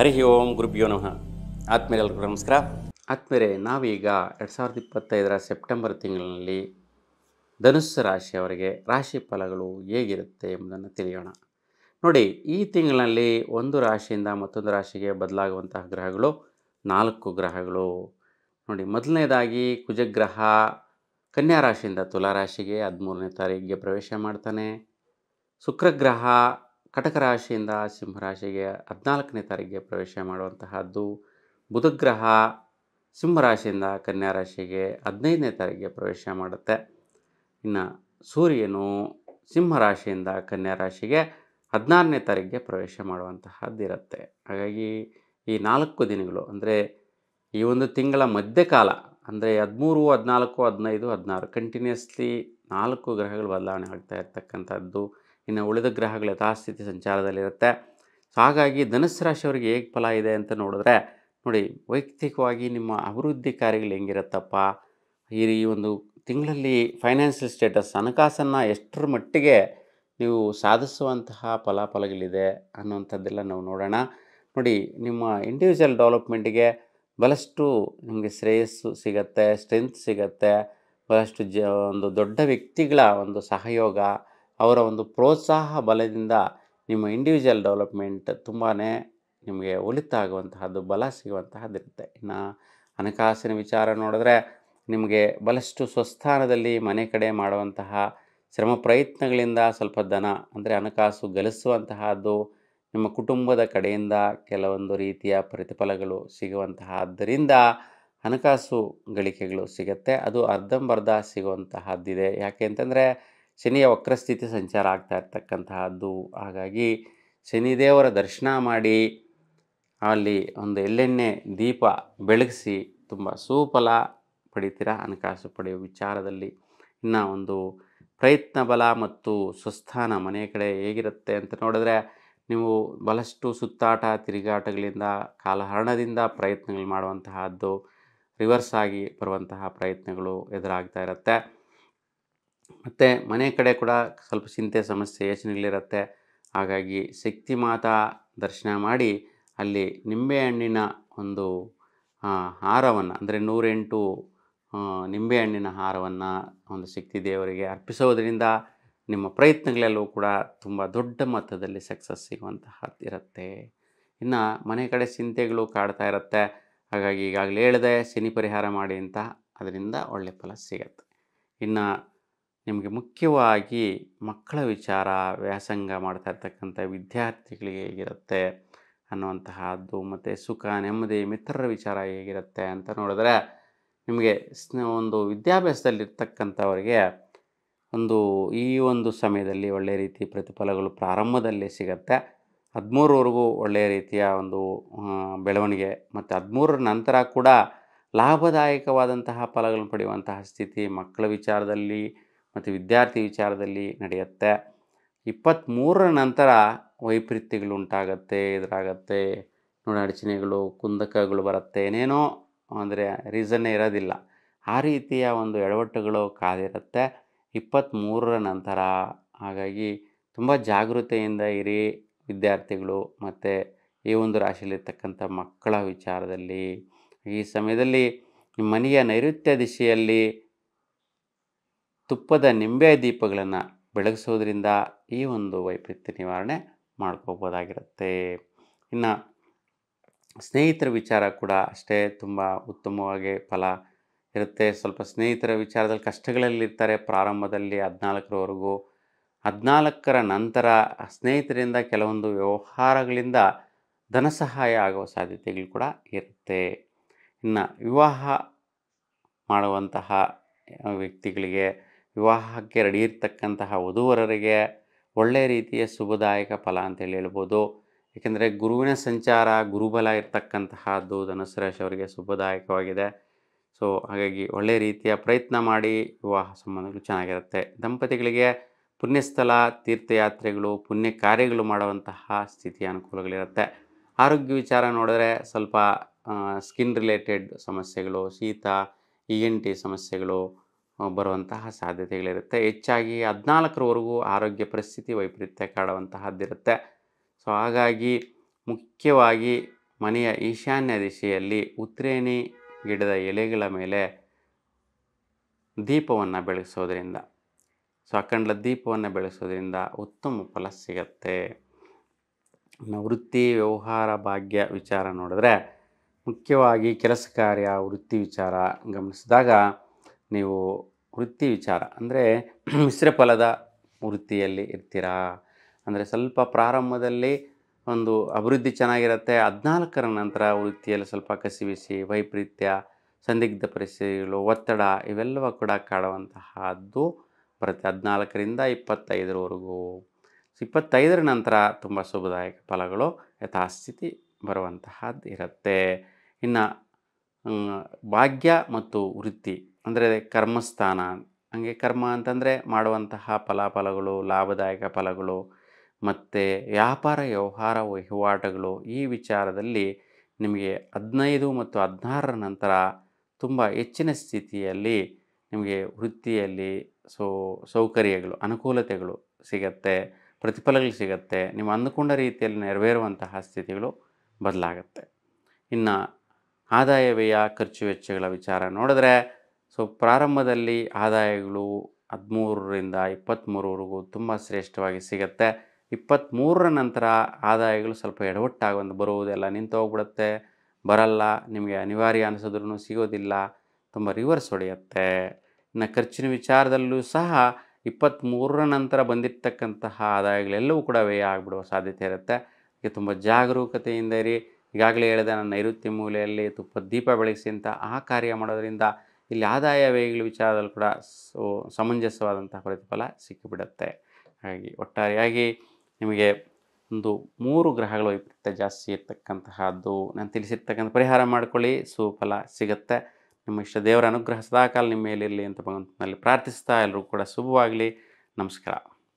ಹರಿ ಓಂ ಗುರುಭ್ಯೋ ನಮಃ. ಆತ್ಮೀಯರೆಲ್ಲರಿಗೂ ನಮಸ್ಕಾರ. ಆತ್ಮೀಯರೇ, ನಾವೀಗ 2025 ಸೆಪ್ಟೆಂಬರ್ ತಿಂಗಳಿನಲ್ಲಿ ಧನುಸ್ಸು ರಾಶಿಯವರಿಗೆ ರಾಶಿ ಫಲಗಳು ಹೇಗಿರುತ್ತೆ ಎಂಬುದನ್ನು ತಿಳಿಯೋಣ. ನೋಡಿ, ಈ ತಿಂಗಳಿನಲ್ಲಿ ಒಂದು ರಾಶಿಯಿಂದ ಮತ್ತೊಂದು ರಾಶಿಗೆ ಬದಲಾಗುವಂತಹ ಗ್ರಹಗಳು 4 ಗ್ರಹಗಳು. ನೋಡಿ, ಮೊದಲನೇದಾಗಿ ಕುಜಗ್ರಹ ಕನ್ಯಾ ರಾಶಿಯಿಂದ ತುಲಾ ರಾಶಿಗೆ 13ನೇ ತಾರೀಕಿಗೆ ಪ್ರವೇಶ ಮಾಡ್ತಾನೆ. ಶುಕ್ರಗ್ರಹ ಕಟಕ ರಾಶಿಯಿಂದ ಸಿಂಹರಾಶಿಗೆ 14ನೇ ತಾರೀಕಿಗೆ ಪ್ರವೇಶ ಮಾಡುವಂತಹದ್ದು. ಬುಧಗ್ರಹ ಸಿಂಹರಾಶಿಯಿಂದ ಕನ್ಯಾ ರಾಶಿಗೆ 15ನೇ ತಾರೀಕಿಗೆ ಪ್ರವೇಶ ಮಾಡುತ್ತೆ. ಇನ್ನು ಸೂರ್ಯನು ಸಿಂಹರಾಶಿಯಿಂದ ಕನ್ಯಾ ರಾಶಿಗೆ 16ನೇ ತಾರೀಕಿಗೆ ಪ್ರವೇಶ ಮಾಡುವಂತಹದ್ದಿರುತ್ತೆ. ಹಾಗಾಗಿ ಈ 4 ದಿನಗಳು ಅಂದರೆ ಈ ಒಂದು ತಿಂಗಳ ಮಧ್ಯಕಾಲ ಅಂದರೆ 13, 14, 15, 16 ಕಂಟಿನ್ಯೂಸ್ಲಿ 4 ಗ್ರಹಗಳು ಬದಲಾವಣೆ ಆಗ್ತಾ ಇರ್ತಕ್ಕಂಥದ್ದು. ಇನ್ನು ಉಳಿದ ಗ್ರಹಗಳು ಯಥಾಸ್ಥಿತಿ ಸಂಚಾರದಲ್ಲಿರುತ್ತೆ. ಸೊ ಹಾಗಾಗಿ ಧನುಸ್ಸು ರಾಶಿಯವರಿಗೆ ಹೇಗೆ ಫಲ ಇದೆ ಅಂತ ನೋಡಿದ್ರೆ, ನೋಡಿ, ವೈಯಕ್ತಿಕವಾಗಿ ನಿಮ್ಮ ಅಭಿವೃದ್ಧಿ ಕಾರ್ಯಗಳು ಹೆಂಗಿರುತ್ತಪ್ಪ, ಈ ಒಂದು ತಿಂಗಳಲ್ಲಿ ಫೈನಾನ್ಷಿಯಲ್ ಸ್ಟೇಟಸ್ ಹಣಕಾಸನ್ನು ಎಷ್ಟರ ಮಟ್ಟಿಗೆ ನೀವು ಸಾಧಿಸುವಂತಹ ಫಲಾಫಲಗಳಿದೆ ಅನ್ನುವಂಥದ್ದೆಲ್ಲ ನಾವು ನೋಡೋಣ. ನೋಡಿ, ನಿಮ್ಮ ಇಂಡಿವಿಜುವಲ್ ಡೆವಲಪ್ಮೆಂಟಿಗೆ ಬಹಳಷ್ಟು ನಿಮಗೆ ಶ್ರೇಯಸ್ಸು ಸಿಗುತ್ತೆ, ಸ್ಟ್ರೆಂತ್ ಸಿಗುತ್ತೆ. ಬಹಳಷ್ಟು ಒಂದು ದೊಡ್ಡ ವ್ಯಕ್ತಿಗಳ ಒಂದು ಸಹಯೋಗ, ಅವರ ಒಂದು ಪ್ರೋತ್ಸಾಹ ಬಲದಿಂದ ನಿಮ್ಮ ಇಂಡಿವಿಜುವಲ್ ಡೆವಲಪ್ಮೆಂಟ್ ತುಂಬಾ ನಿಮಗೆ ಒಳಿತಾಗುವಂತಹದ್ದು, ಬಲ ಸಿಗುವಂತಹದ್ದಿರುತ್ತೆ. ಇನ್ನು ಹಣಕಾಸಿನ ವಿಚಾರ ನೋಡಿದ್ರೆ, ನಿಮಗೆ ಬಹಳಷ್ಟು ಸ್ವಸ್ಥಾನದಲ್ಲಿ ಮನೆ ಕಡೆ ಮಾಡುವಂತಹ ಶ್ರಮ ಪ್ರಯತ್ನಗಳಿಂದ ಸ್ವಲ್ಪ ಧನ ಅಂದರೆ ಹಣಕಾಸು ಗಳಿಸುವಂತಹದ್ದು, ನಿಮ್ಮ ಕುಟುಂಬದ ಕಡೆಯಿಂದ ಕೆಲವೊಂದು ರೀತಿಯ ಪ್ರತಿಫಲಗಳು ಸಿಗುವಂತಹದ್ದರಿಂದ ಹಣಕಾಸು ಗಳಿಕೆಗಳು ಸಿಗುತ್ತೆ. ಅದು ಅರ್ಧಂಬರ್ಧ ಸಿಗುವಂತಹದ್ದಿದೆ. ಯಾಕೆ ಅಂತಂದರೆ ಶನಿಯ ವಕ್ರಸ್ಥಿತಿ ಸಂಚಾರ ಆಗ್ತಾ ಇರ್ತಕ್ಕಂತಹದ್ದು. ಹಾಗಾಗಿ ಶನಿದೇವರ ದರ್ಶನ ಮಾಡಿ ಅಲ್ಲಿ ಒಂದು ಎಳ್ಳೆಣ್ಣೆ ದೀಪ ಬೆಳಗಿಸಿ ತುಂಬ ಸುಫಲ ಪಡಿತೀರ ಹಣಕಾಸು ಪಡೆಯುವ ವಿಚಾರದಲ್ಲಿ. ಇನ್ನು ಒಂದು ಪ್ರಯತ್ನ ಬಲ ಮತ್ತು ಸ್ವಸ್ಥಾನ ಮನೆಯ ಕಡೆ ಹೇಗಿರುತ್ತೆ ಅಂತ ನೋಡಿದ್ರೆ, ನೀವು ಬಹಳಷ್ಟು ಸುತ್ತಾಟ ತಿರುಗಾಟಗಳಿಂದ ಕಾಲಹರಣದಿಂದ ಪ್ರಯತ್ನಗಳು ಮಾಡುವಂತಹದ್ದು, ರಿವರ್ಸ್ ಆಗಿ ಬರುವಂತಹ ಪ್ರಯತ್ನಗಳು ಎದುರಾಗ್ತಾ ಇರುತ್ತೆ. ಮತ್ತು ಮನೆ ಕಡೆ ಕೂಡ ಸ್ವಲ್ಪ ಚಿಂತೆ ಸಮಸ್ಯೆ ಯೋಚನೆಗಳಿರುತ್ತೆ. ಹಾಗಾಗಿ ಶಕ್ತಿ ಮಾತಾ ದರ್ಶನ ಮಾಡಿ ಅಲ್ಲಿ ನಿಂಬೆಹಣ್ಣಿನ ಒಂದು ಹಾರವನ್ನು ಅಂದರೆ 108 ನಿಂಬೆಹಣ್ಣಿನ ಹಾರವನ್ನು ಒಂದು ಶಕ್ತಿ ದೇವರಿಗೆ ಅರ್ಪಿಸೋದರಿಂದ ನಿಮ್ಮ ಪ್ರಯತ್ನಗಳೆಲ್ಲವೂ ಕೂಡ ತುಂಬ ದೊಡ್ಡ ಮೊತ್ತದಲ್ಲಿ ಸಕ್ಸಸ್ ಸಿಗುವಂತಹದ್ದಿರುತ್ತೆ. ಇನ್ನು ಮನೆ ಕಡೆ ಚಿಂತೆಗಳು ಕಾಡ್ತಾ ಇರುತ್ತೆ. ಹಾಗಾಗಿ ಈಗಾಗಲೇ ಹೇಳಿದೆ, ಶನಿ ಪರಿಹಾರ ಮಾಡಿ ಅಂತ, ಅದರಿಂದ ಒಳ್ಳೆಯ ಫಲ ಸಿಗತ್ತೆ. ಇನ್ನು ನಿಮಗೆ ಮುಖ್ಯವಾಗಿ ಮಕ್ಕಳ ವಿಚಾರ, ವ್ಯಾಸಂಗ ಮಾಡ್ತಾ ಇರ್ತಕ್ಕಂಥ ವಿದ್ಯಾರ್ಥಿಗಳಿಗೆ ಹೇಗಿರುತ್ತೆ ಅನ್ನುವಂತಹದ್ದು, ಮತ್ತು ಸುಖ ನೆಮ್ಮದಿ ಮಿತ್ರರ ವಿಚಾರ ಹೇಗಿರುತ್ತೆ ಅಂತ ನೋಡಿದ್ರೆ, ನಿಮಗೆ ಒಂದು ವಿದ್ಯಾಭ್ಯಾಸದಲ್ಲಿರ್ತಕ್ಕಂಥವರಿಗೆ ಈ ಒಂದು ಸಮಯದಲ್ಲಿ ಒಳ್ಳೆಯ ರೀತಿ ಪ್ರತಿಫಲಗಳು ಪ್ರಾರಂಭದಲ್ಲಿ ಸಿಗುತ್ತೆ. 13ರವರೆಗೂ ಒಳ್ಳೆಯ ರೀತಿಯ ಒಂದು ಬೆಳವಣಿಗೆ, ಮತ್ತು 13ರ ನಂತರ ಕೂಡ ಲಾಭದಾಯಕವಾದಂತಹ ಫಲಗಳನ್ನು ಪಡೆಯುವಂತಹ ಸ್ಥಿತಿ ಮಕ್ಕಳ ವಿಚಾರದಲ್ಲಿ ಮತ್ತು ವಿದ್ಯಾರ್ಥಿ ವಿಚಾರದಲ್ಲಿ ನಡೆಯುತ್ತೆ. 23ರ ನಂತರ ವೈಪರೀತ್ಯಗಳು ಉಂಟಾಗತ್ತೆ, ಎದುರಾಗತ್ತೆ. ನೋಡಿ, ಅಡಚಣೆಗಳು ಕುಂದಕಗಳು ಬರುತ್ತೆ, ಏನೇನೋ ಅಂದರೆ ರೀಸನ್ನೇ ಇರೋದಿಲ್ಲ. ಆ ರೀತಿಯ ಒಂದು ಎಡವಟ್ಟುಗಳು ಕಾದಿರುತ್ತೆ 23ರ ನಂತರ. ಹಾಗಾಗಿ ತುಂಬ ಜಾಗೃತೆಯಿಂದ ಇರಿ ವಿದ್ಯಾರ್ಥಿಗಳು ಮತ್ತು ಈ ಒಂದು ರಾಶಿಯಲ್ಲಿರ್ತಕ್ಕಂಥ ಮಕ್ಕಳ ವಿಚಾರದಲ್ಲಿ. ಈ ಸಮಯದಲ್ಲಿ ನಿಮ್ಮ ಮನೆಯ ನೈಋತ್ಯ ದಿಶೆಯಲ್ಲಿ ತುಪ್ಪದ ನಿಂಬೆ ದೀಪಗಳನ್ನು ಬೆಳಗಿಸೋದ್ರಿಂದ ಈ ಒಂದು ವೈಪರೀತ್ಯ ನಿವಾರಣೆ ಮಾಡ್ಕೋಬೋದಾಗಿರುತ್ತೆ. ಇನ್ನು ಸ್ನೇಹಿತರ ವಿಚಾರ ಕೂಡ ಅಷ್ಟೇ ತುಂಬ ಉತ್ತಮವಾಗಿ ಫಲ ಇರುತ್ತೆ. ಸ್ವಲ್ಪ ಸ್ನೇಹಿತರ ವಿಚಾರದಲ್ಲಿ ಕಷ್ಟಗಳಲ್ಲಿರ್ತಾರೆ ಪ್ರಾರಂಭದಲ್ಲಿ 14ರವರೆಗೂ. 14ರ ನಂತರ ಸ್ನೇಹಿತರಿಂದ ಕೆಲವೊಂದು ವ್ಯವಹಾರಗಳಿಂದ ಧನ ಸಹಾಯ ಆಗುವ ಸಾಧ್ಯತೆಗಳು ಕೂಡ ಇರುತ್ತೆ. ಇನ್ನು ವಿವಾಹ ಮಾಡುವಂತಹ ವ್ಯಕ್ತಿಗಳಿಗೆ, ವಿವಾಹಕ್ಕೆ ರೆಡಿ ಇರ್ತಕ್ಕಂತಹ ವಧುವರರಿಗೆ ಒಳ್ಳೆಯ ರೀತಿಯ ಶುಭದಾಯಕ ಫಲ ಅಂತೇಳಿ ಹೇಳ್ಬೋದು. ಏಕೆಂದರೆ ಗುರುವಿನ ಸಂಚಾರ, ಗುರುಬಲ ಇರ್ತಕ್ಕಂತಹದ್ದು ಧನುಸ್ಸು ರಾಶಿಯವರಿಗೆ ಶುಭದಾಯಕವಾಗಿದೆ. ಸೊ ಹಾಗಾಗಿ ಒಳ್ಳೆಯ ರೀತಿಯ ಪ್ರಯತ್ನ ಮಾಡಿ ವಿವಾಹ ಸಂಬಂಧಗಳು ಚೆನ್ನಾಗಿರುತ್ತೆ. ದಂಪತಿಗಳಿಗೆ ಪುಣ್ಯಸ್ಥಳ, ತೀರ್ಥಯಾತ್ರೆಗಳು, ಪುಣ್ಯ ಕಾರ್ಯಗಳು ಮಾಡುವಂತಹ ಸ್ಥಿತಿ ಅನುಕೂಲಗಳಿರುತ್ತೆ. ಆರೋಗ್ಯ ವಿಚಾರ ನೋಡಿದ್ರೆ ಸ್ವಲ್ಪ ಸ್ಕಿನ್ ರಿಲೇಟೆಡ್ ಸಮಸ್ಯೆಗಳು, ಶೀತ, ENT ಸಮಸ್ಯೆಗಳು ಬರುವಂತಹ ಸಾಧ್ಯತೆಗಳಿರುತ್ತೆ. ಹೆಚ್ಚಾಗಿ 14ರವರೆಗೂ ಆರೋಗ್ಯ ಪರಿಸ್ಥಿತಿ ವೈಪರೀತ್ಯ ಕಾಡುವಂತಹದ್ದಿರುತ್ತೆ. ಸೊ ಹಾಗಾಗಿ ಮುಖ್ಯವಾಗಿ ಮನೆಯ ಈಶಾನ್ಯ ದಿಶೆಯಲ್ಲಿ ಉತ್ರೇಣಿ ಗಿಡದ ಎಲೆಗಳ ಮೇಲೆ ದೀಪವನ್ನು ಬೆಳೆಸೋದ್ರಿಂದ, ಸೊ ಅಖಂಡ ದೀಪವನ್ನು ಬೆಳೆಸೋದ್ರಿಂದ ಉತ್ತಮ ಫಲ ಸಿಗತ್ತೆ. ಇನ್ನು ವೃತ್ತಿ, ವ್ಯವಹಾರ, ಭಾಗ್ಯ ವಿಚಾರ ನೋಡಿದ್ರೆ ಮುಖ್ಯವಾಗಿ ಕೆಲಸ ಕಾರ್ಯ, ವೃತ್ತಿ ವಿಚಾರ ಗಮನಿಸಿದಾಗ ನೀವು ವೃತ್ತಿ ವಿಚಾರ ಅಂದರೆ ಮಿಶ್ರ ಫಲದ ವೃತ್ತಿಯಲ್ಲಿ ಇರ್ತೀರಾ. ಅಂದರೆ ಸ್ವಲ್ಪ ಪ್ರಾರಂಭದಲ್ಲಿ ಒಂದು ಅಭಿವೃದ್ಧಿ ಚೆನ್ನಾಗಿರುತ್ತೆ, 14ರ ನಂತರ ವೃತ್ತಿಯಲ್ಲಿ ಸ್ವಲ್ಪ ಕಸಿವಿಸಿ, ವೈಪರೀತ್ಯ, ಸಂದಿಗ್ಧ ಪರಿಸ್ಥಿತಿಗಳು, ಒತ್ತಡ ಇವೆಲ್ಲವೂ ಕೂಡ ಕಾಡುವಂತಹದ್ದು ಬರುತ್ತೆ 14ರಿಂದ 25ರವರೆಗೂ. 25ರ ನಂತರ ತುಂಬ ಶುಭದಾಯಕ ಫಲಗಳು ಯಥಾಸ್ಥಿತಿ ಬರುವಂತಹದ್ದು ಇರುತ್ತೆ. ಇನ್ನು ಭಾಗ್ಯ ಮತ್ತು ವೃತ್ತಿ ಅಂದರೆ ಕರ್ಮಸ್ಥಾನ, ಹಾಗೆ ಕರ್ಮ ಅಂತಂದರೆ ಮಾಡುವಂತಹ ಫಲಾಫಲಗಳು, ಲಾಭದಾಯಕ ಫಲಗಳು ಮತ್ತು ವ್ಯಾಪಾರ, ವ್ಯವಹಾರ, ವಹಿವಾಟುಗಳು. ಈ ವಿಚಾರದಲ್ಲಿ ನಿಮಗೆ 15 ಮತ್ತು 16ರ ನಂತರ ತುಂಬ ಹೆಚ್ಚಿನ ಸ್ಥಿತಿಯಲ್ಲಿ ನಿಮಗೆ ವೃತ್ತಿಯಲ್ಲಿ ಸೌಕರ್ಯಗಳು, ಅನುಕೂಲತೆಗಳು ಸಿಗತ್ತೆ, ಪ್ರತಿಫಲಗಳು ಸಿಗತ್ತೆ, ನೀವು ಅಂದುಕೊಂಡ ರೀತಿಯಲ್ಲಿ ನೆರವೇರುವಂತಹ ಸ್ಥಿತಿಗಳು ಬದಲಾಗುತ್ತೆ. ಇನ್ನು ಆದಾಯ, ವ್ಯಯ, ಖರ್ಚು ವೆಚ್ಚಗಳ ವಿಚಾರ ನೋಡಿದ್ರೆ ಪ್ರಾರಂಭದಲ್ಲಿ ಆದಾಯಗಳು 13ರಿಂದ 23ರವರೆಗೂ ತುಂಬ ಶ್ರೇಷ್ಠವಾಗಿ ಸಿಗತ್ತೆ. 23ರ ನಂತರ ಆದಾಯಗಳು ಸ್ವಲ್ಪ ಎಡವಟ್ಟಾಗಿ ಬರುವುದೆಲ್ಲ ನಿಂತು ಹೋಗ್ಬಿಡುತ್ತೆ, ಬರಲ್ಲ, ನಿಮಗೆ ಅನಿವಾರ್ಯ ಅನಿಸಿದ್ರೂ ಸಿಗೋದಿಲ್ಲ, ತುಂಬ ರಿವರ್ಸ್ ಹೊಡೆಯುತ್ತೆ. ಇನ್ನು ಖರ್ಚಿನ ವಿಚಾರದಲ್ಲೂ ಸಹ 23ರ ನಂತರ ಬಂದಿರತಕ್ಕಂತಹ ಆದಾಯಗಳೆಲ್ಲವೂ ಕೂಡ ವ್ಯಯ ಆಗಿಬಿಡುವ ಸಾಧ್ಯತೆ ಇರುತ್ತೆ. ಇದಕ್ಕೆ ತುಂಬ ಜಾಗರೂಕತೆಯಿಂದ ಇರಿ. ಈಗಾಗಲೇ ಹೇಳಿದೆ, ನನ್ನ ನೈಋತ್ಯ ಮೂಲೆಯಲ್ಲಿ ತುಪ್ಪದ ದೀಪ ಬೆಳಗಿಸಿ ಅಂತ ಆ ಕಾರ್ಯ ಮಾಡೋದರಿಂದ ಇಲ್ಲಿ ಆದಾಯ ವ್ಯಯಗಳ ವಿಚಾರದಲ್ಲಿ ಕೂಡ ಸಮಂಜಸವಾದಂತಹ ಪ್ರತಿಫಲ ಸಿಕ್ಕಿಬಿಡುತ್ತೆ. ಹಾಗಾಗಿ ಒಟ್ಟಾರೆಯಾಗಿ ನಿಮಗೆ ಒಂದು 3 ಗ್ರಹಗಳ ವೈಪರೀತ್ಯ ಜಾಸ್ತಿ ಇರ್ತಕ್ಕಂತಹದ್ದು ನಾನು ತಿಳಿಸಿರ್ತಕ್ಕಂಥ ಪರಿಹಾರ ಮಾಡ್ಕೊಳ್ಳಿ, ಸುಫಲ ಸಿಗುತ್ತೆ. ನಿಮ್ಮ ಇಷ್ಟ ದೇವರ ಅನುಗ್ರಹ ಸದಾಕಾಲ ನಿಮ್ಮ ಮೇಲಿರಲಿ ಅಂತ ಭಗವಂತನಲ್ಲಿ ಪ್ರಾರ್ಥಿಸ್ತಾ ಎಲ್ಲರೂ ಕೂಡ ಶುಭವಾಗಲಿ. ನಮಸ್ಕಾರ.